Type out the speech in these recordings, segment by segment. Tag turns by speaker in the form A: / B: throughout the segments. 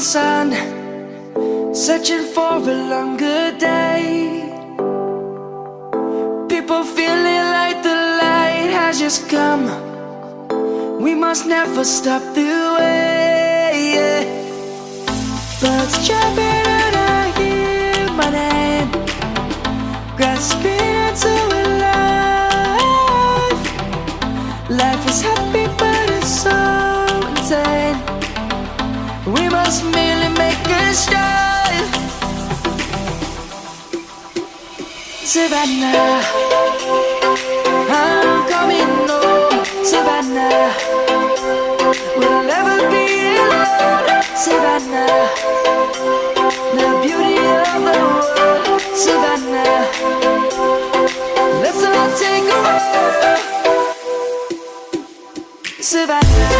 A: sun, searching for a longer day. People feeling like the light has just come. We must never stop the way, yeah. Birds chirping and I hear my name, grasping into a life. Life is happy but it's so insane. We must merely make a start. Savannah, I'm coming home. Savannah, we'll never be alone. Savannah, the beauty of the world. Savannah, let's all take a walk. Savannah.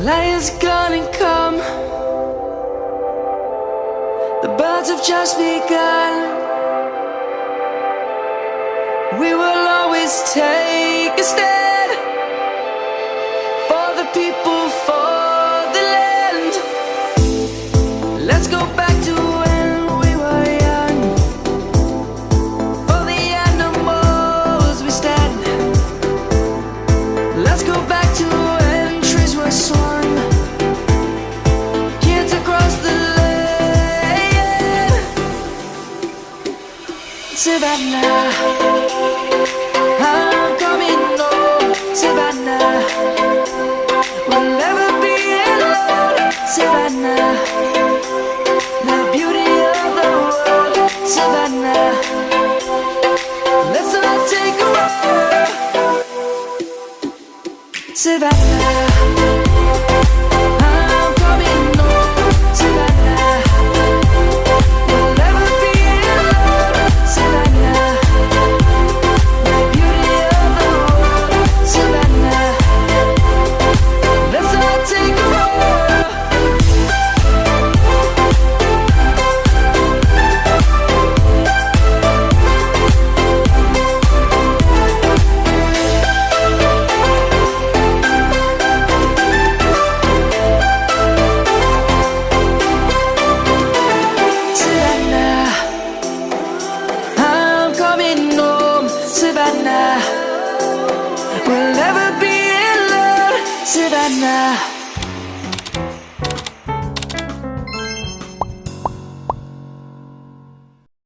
A: Light is gonna come. The birds have just begun. We will always take a stand for the people, for the land. Let's go back to when we were young. For the animals we stand. Let's go back to when trees were swung. Savannah, I'm coming home. Savannah, we'll never be alone. Savannah, the beauty of the world. Savannah, let's all take a walk. Savannah, I'm coming home. Savannah, we'll never be alone. Savannah, the beauty of the world. Savannah, let's all take a walk. Savannah, I'm coming home. Savannah, we'll never be alone. Savannah.